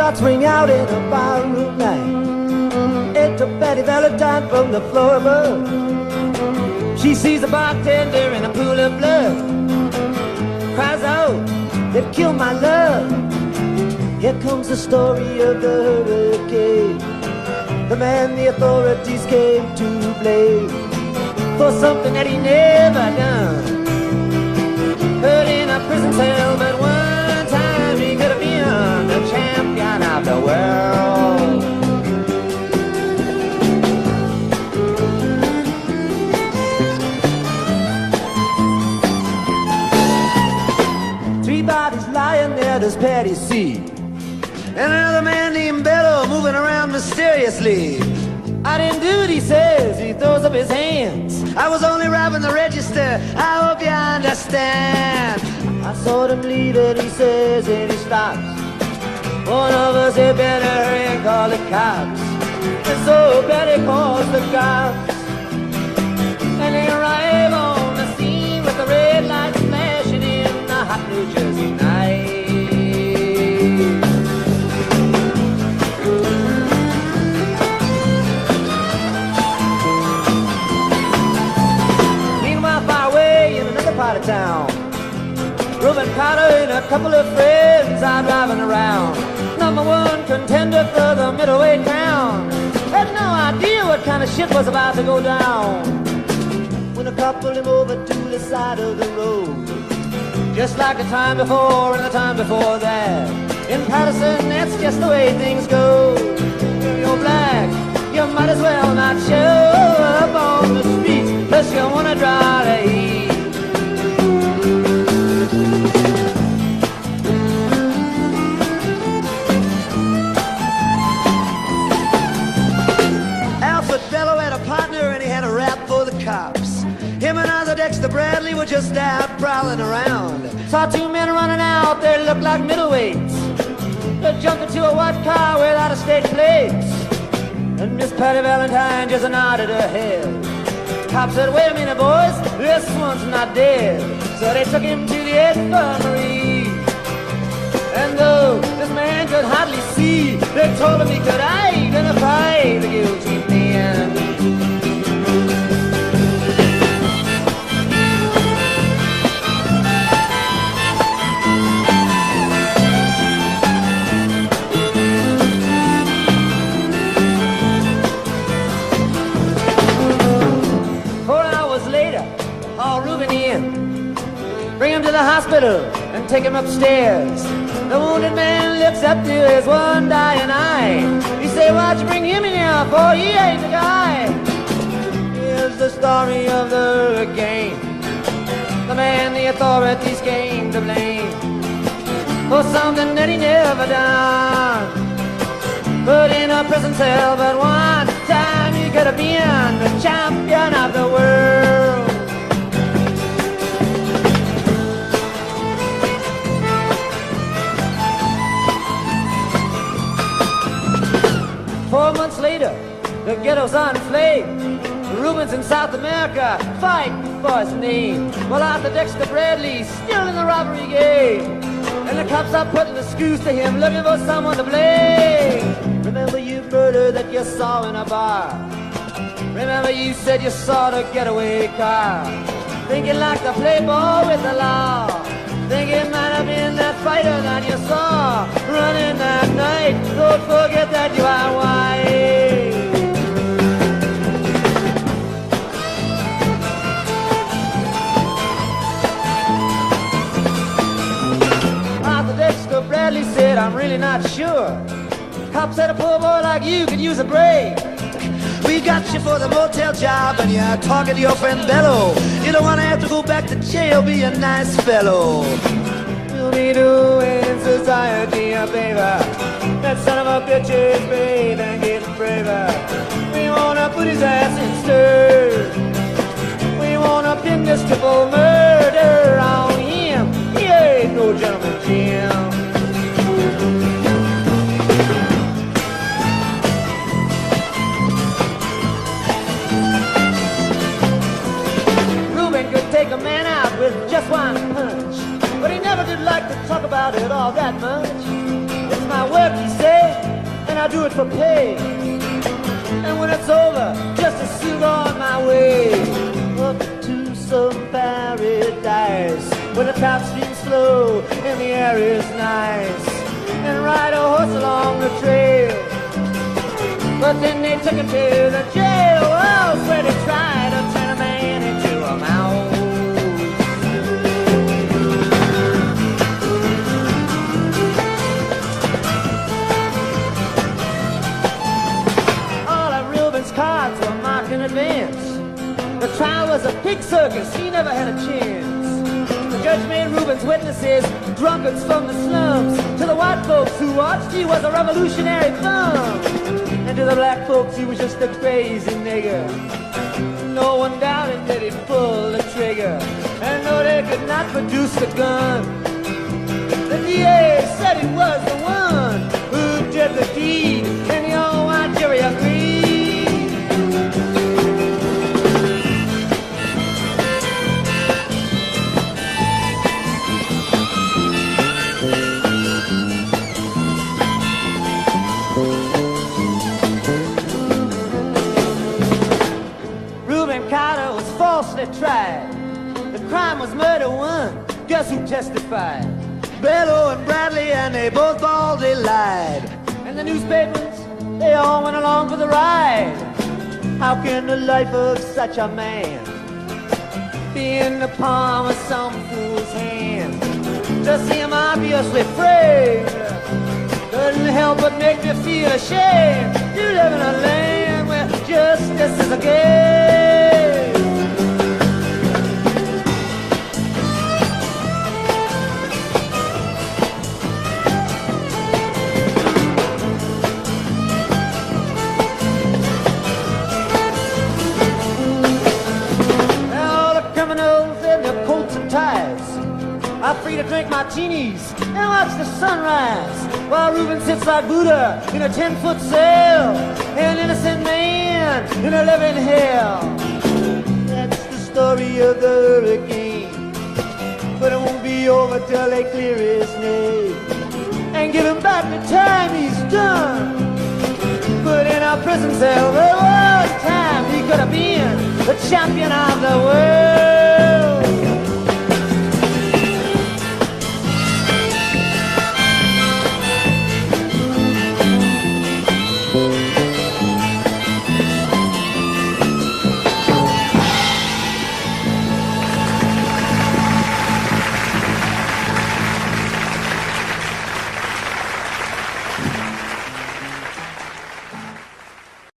starts to ring out in a barroom night. Enter Betty Valentine from the floor above. She sees a bartender in a pool of blood, cries out, they've killed my love. Here comes the story of the hurricane, the man the authorities came to blame for something that he never done. Put in a prison cell, but one time he could have been the champion of the world. Three bodies lying there, does Patty see? And another man named Bello moving around mysteriously. I didn't do it, he says, he throws up his hands. I was only robbing the register, I hope you understand. I saw them leave and he says, and he stops. One of us had better hurry and call the cops. And so Betty calls the cops, and they arrive on the scene with the red lights flashing in the hot New Jersey night. Part of town, Rubin Carter and a couple of friends are driving around. Number one contender for the middleweight crown. Had no idea what kind of shit was about to go down when a cop pulled him over to the side of the road, just like the time before and the time before that. In Patterson, that's just the way things go. If you're black, you might as well not show up on the streets unless you want to draw the heat. Cops. Him and other Dexter Bradley were just out prowling around. Saw two men running out there looked like middleweights. They jumped into a white car without a state plates, and Miss Patty Valentine just nodded her head. Cop said, wait a minute boys, this one's not dead. So they took him to the infirmary, and though this man could hardly see, they told him he could identify the guilty man. Rubin in, bring him to the hospital and take him upstairs. The wounded man looks up to his one dying eye. He say, why'd you bring him in here for? He ain't the guy. Here's the story of the hurricane, the man the authorities came to blame for something that he never done. Put in a prison cell, but one time he could have been the champion of the world. 4 months later, the ghetto's on flame. Rubin's in South America, fighting for his name. Well, Arthur Dexter Bradley still in the robbery game, and the cops are putting the screws to him, looking for someone to blame. Remember you murder that you saw in a bar? Remember you said you saw the getaway car? Thinking like the playboy with the law. Think it might have been that fighter that you saw running that night. Don't forget that you are white. Arthur Dexter Bradley said, I'm really not sure. Cop said a poor boy like you could use a break. We got you for the motel job and you're talking to your friend Bello. You don't want to have to go back to jail, be a nice fellow. We'll be doing society a favor. That son of a bitch is brave and getting braver. We want to put his ass in stir. We want to pin this triple murder on him. He ain't no gentleman Jim. Take a man out with just one punch, but he never did like to talk about it all that much. It's my work, he said. I'll do it for pay. And when it's over, just to soon go on my way up to some paradise where the top streams flow and the air is nice, and ride a horse along the trail. But then they took him to the jail. Oh, where they tried to turn a man into a mouse. Cards were marked in advance. The trial was a pig circus, he never had a chance. The judge made Rubin's witnesses drunkards from the slums. To the white folks who watched, he was a revolutionary thumb. And to the black folks, he was just a crazy nigger. No one doubted that he'd pull the trigger, and no, they could not produce the gun. The DA said he was the one who did the deed, and the old white jury agreed. Falsely tried. The crime was murder one. Guess who testified? Bellow and Bradley, and they both baldly lied. And the newspapers, they all went along for the ride. How can the life of such a man be in the palm of some fool's hand? To see him obviously framed couldn't help but make me feel ashamed. You live in a land where justice is a game. I'm free to drink martinis and watch the sunrise, while Rubin sits like Buddha in a 10-foot cell, an innocent man in a living hell. That's the story of the hurricane, but it won't be over till they clear his name and give him back the time he's done. But in our prison cell, there was time he could have been the champion of the world.